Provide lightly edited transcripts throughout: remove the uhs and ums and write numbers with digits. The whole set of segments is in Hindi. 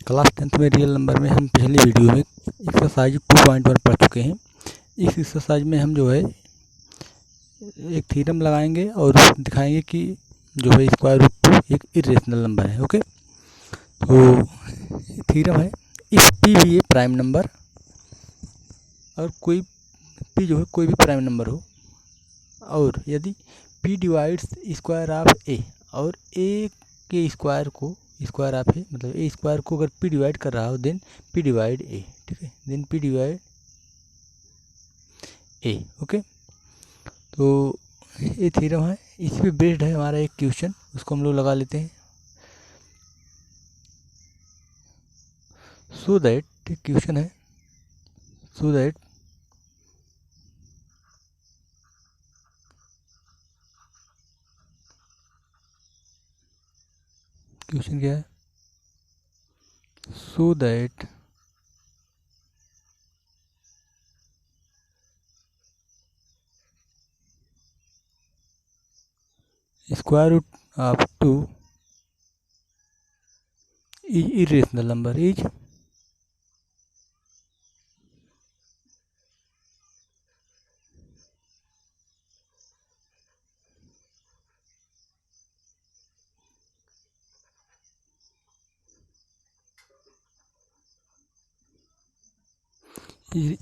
क्लास 10th में रियल नंबर में हम पिछली वीडियो में एक्सरसाइज 2.1 पढ़ चुके हैं। इस एक्सरसाइज में हम जो है एक थ्योरम लगाएंगे और दिखाएंगे कि जो है स्क्वायर रूट 2 एक इरेशनल नंबर है। ओके, तो थ्योरम है, इफ पी भी ए प्राइम नंबर और कोई पी जो है कोई भी प्राइम नंबर हो और यदि पी डिवाइड्स स्क्वायर ऑफ ए और ए के स्क्वायर को स्क्वायर ऑफ ए मतलब ए स्क्वायर को अगर पी डिवाइड कर रहा हो देन पी डिवाइड ए। ठीक है, देन पी डिवाइड ए। ओके, तो ये थ्योरम है, इस पे बेस्ड है हमारा एक क्वेश्चन, उसको हम लोग लगा लेते हैं। सो दैट क्वेश्चन है, सो दैट क्वेश्चन क्या है, so that square root of 2 is irrational number is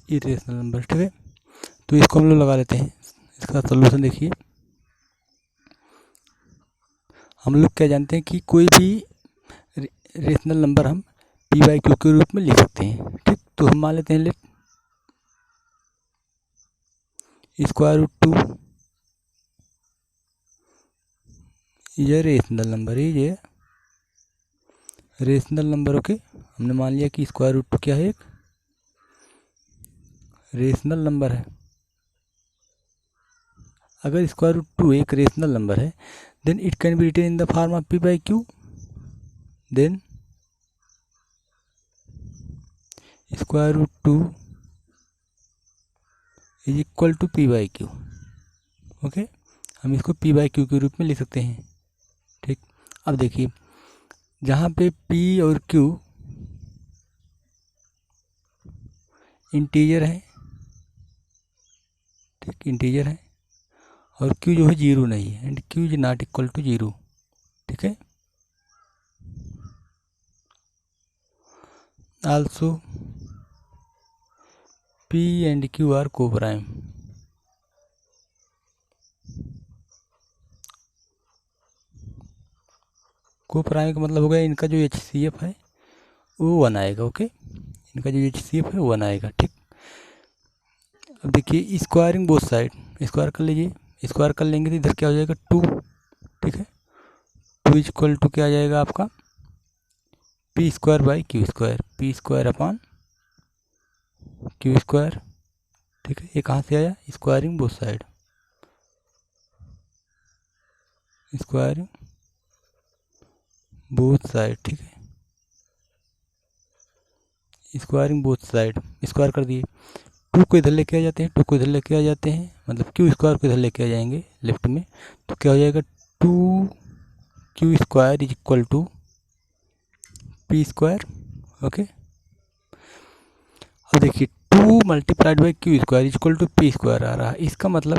irrational number. ठीक है, तो इसको हम लोग लगा लेते हैं। इसका सॉल्यूशन देखिए, हम लोग क्या जानते हैं कि कोई भी रेशनल नंबर हम पी बाई क्यू के रूप में लिख सकते हैं। ठीक, तो हम मान लेते हैं let square root 2 is a rational number, is a rational number. Okay, हमने मान लिया कि स्क्वायर रूट 2 क्या है, एक रेशनल नंबर है। अगर स्क्वायर रूट 2 एक रेशनल नंबर है then it can be written in the form of P by Q, then square root 2 is equal to P by Q. Okay, हम इसको पी बाई क्यू के रूप में लिख सकते हैं। ठीक, अब देखिए जहाँ पे पी और क्यू इंटीजर है, ठीक इंटीजर है, और क्यू जो है जीरो नहीं है and Q is not equal to zero. ठीक है, also P and Q are coprime. Coprime का मतलब हो गया इनका जो HCF है वो 1 आएगा। ओके, इनका जो HCF है वो 1 आएगा। ठीक, अब देखिए स्क्वायरिंग बोथ साइड, स्क्वायर कर लीजिए, स्क्वायर कर लेंगे तो इधर क्या हो जाएगा 2। ठीक है, 2 इज इक्वल टू क्या आ जाएगा आपका P square by Q square, P square upon Q square. ठीक है, ये कहाँ से आया, squaring both side, squaring both side. ठीक है, स्क्वायरिंग बोथ साइड, स्क्वायर कर दिए, 2 को इधर लेके आ जाते हैं, 2 को इधर लेके आ जाते हैं, मतलब क्यू स्क्वायर को इधर लेके आ जाएंगे लेफ्ट में, तो क्या हो जाएगा 2 Q square is equal to P square. Okay, अब देखिए 2 multiplied by Q square is equal to P square आ रहा है। इसका मतलब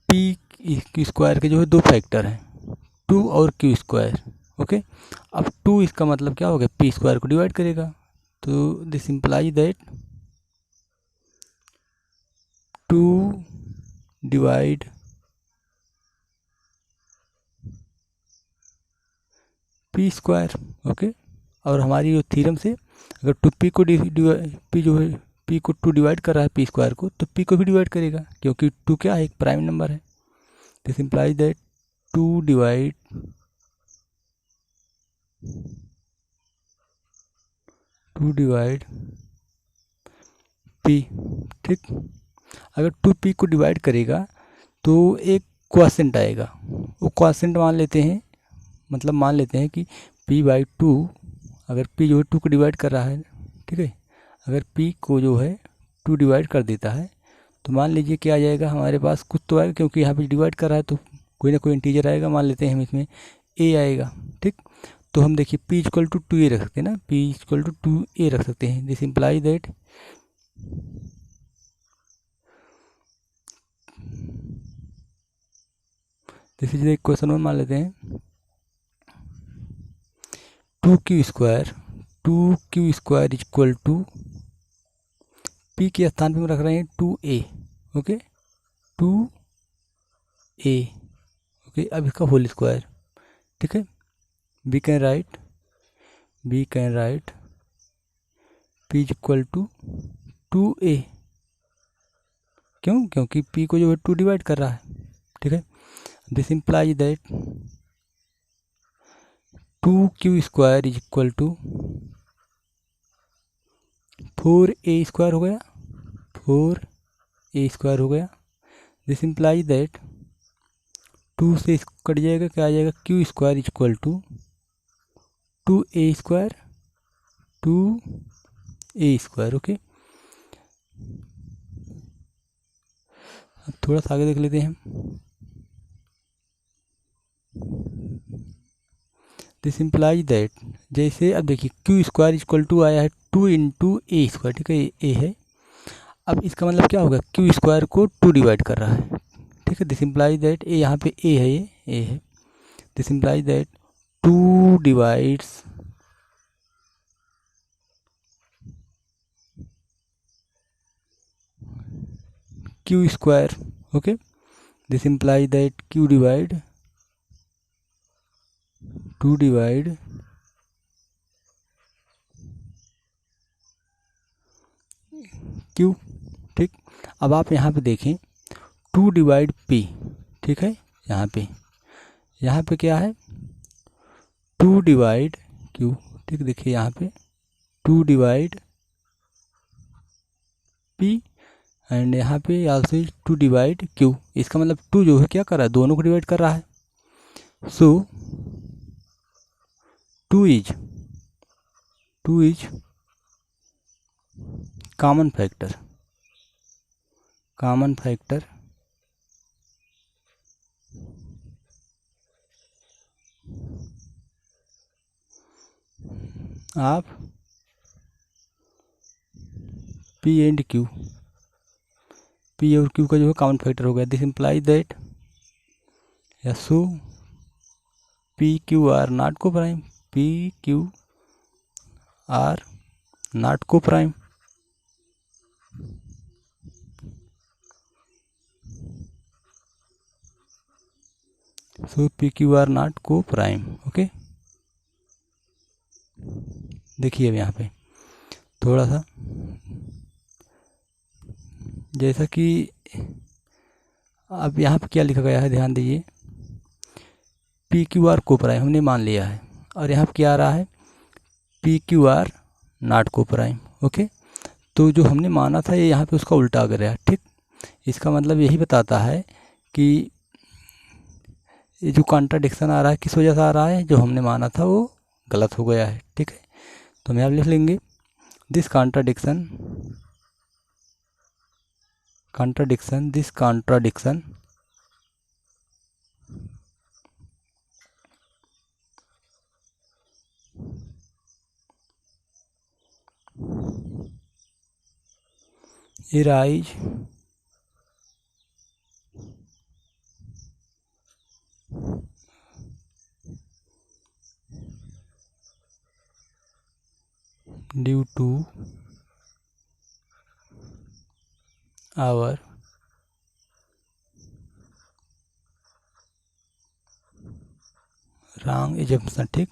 पी क्यू स्क्वायर के जो है 2 फैक्टर हैं, 2 और क्यू स्क्वायर। ओके, अब 2 इसका मतलब क्या हो गया, पी स्क्वायर को डिवाइड करेगा, तो this implies that 2 divide P square. Okay, और हमारी जो थ्योरम से अगर 2p को पी जो है पी को 2 डिवाइड कर रहा है पी स्क्वायर को, तो पी को भी डिवाइड करेगा क्योंकि 2 क्या है, एक प्राइम नंबर है। This implies that 2 divide P. ठीक, अगर 2p को डिवाइड करेगा तो एक क्वॉशेंट आएगा, वो क्वॉशेंट मान लेते हैं, मतलब मान लेते हैं कि p बाई 2, अगर p जो है 2 को डिवाइड कर रहा है, ठीक है, अगर p को जो है 2 डिवाइड कर देता है तो मान लीजिए क्या आ जाएगा हमारे पास, कुछ तो आएगा क्योंकि यहाँ पे डिवाइड कर रहा है तो कोई ना कोई इंटीजर आएगा, मान लेते हैं हम इसमें a आएगा। ठीक, तो हम देखिए p इक्वल टू 2a रख सकते हैं ना, p इक्वल टू 2a रख सकते हैं। This imply that this is the question one मान लेते हैं। 2q square equal to p के स्थान पे हम रख रहे हैं 2a। Okay 2a okay. अब इसका होल स्क्वायर, ठीक है। We can write p equal to 2a। क्यों? क्योंकि p को जो है 2 डिवाइड कर रहा है, ठीक है। This implies that 2q square is equal to 4a square हो गया, 4a स्क्वायर हो गया। दिस इम्प्लाइज दैट 2 से इसको कट जाएगा, क्या आ जाएगा, q square is equal to 2a square, 2a square. Okay, अब थोड़ा सा आगे देख लेते हैं हम। दिस इम्प्लाइज दैट, जैसे अब देखिए q स्क्वायर इक्वल टू आया है 2 इंटू ए स्क्वायर, ठीक है, ए है। अब इसका मतलब क्या होगा, q स्क्वायर को 2 डिवाइड कर रहा है, ठीक है। दिस इम्प्लाइज दैट ए, यहाँ पे ए है, ये ए है। This implies that 2 divides q square. Okay, this implies that q divide 2 divide q, ठीक। अब आप यहाँ पे देखें 2 डिवाइड p, ठीक है। यहाँ पे क्या है, 2 डिवाइड q, ठीक। देखिए यहाँ पे 2 डिवाइड p एंड यहाँ पे आल्सो 2 डिवाइड q। इसका मतलब 2 जो है क्या कर रहा है, दोनों को डिवाइड कर रहा है। सो 2 is common factor of p and q। p और q का जो है कॉमन फैक्टर हो गया। This imply that so p q are not coprime, p q are not coprime. So P Q are not coprime. Okay, देखिए अब यहाँ पे थोड़ा सा, जैसा कि अब यहाँ पे क्या लिखा गया है, ध्यान दीजिए। पी क्यू आर को प्राइम हमने मान लिया है, और यहाँ पे क्या आ रहा है, P Q are not coprime. Okay, तो जो हमने माना था ये यहाँ पे उसका उल्टा आ गया, ठीक। इसका मतलब यही बताता है कि ये जो कॉन्ट्राडिक्शन आ रहा है किस वजह से आ रहा है, जो हमने माना था वो गलत हो गया है, ठीक है। तो हम यहाँ लिख लेंगे this contradiction arise due to our wrong assumption, ठीक।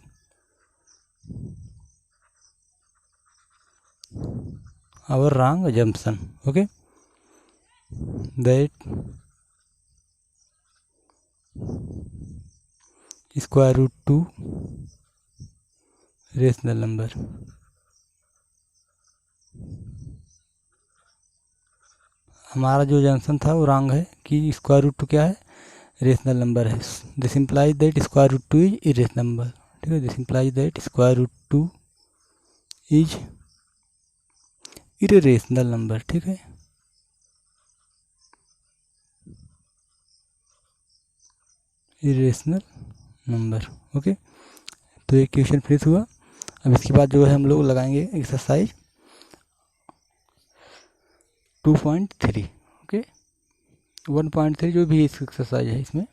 our wrong assumption, okay, that square root 2 rational number. हमारा जो जंक्शन था वो रॉन्ग है कि स्क्वायर रूट 2 क्या है, रेशनल नंबर है। This implies that square root 2 is irrational number, ठीक है। This implies that square root 2 is irrational number, ठीक है। Irrational number, okay. तो ये क्वेश्चन फिनिश हुआ। अब इसके बाद जो है हम लोग लगाएंगे एक्सरसाइज 2.3। ओके, 1.3 जो भी एक्सरसाइज है इसमें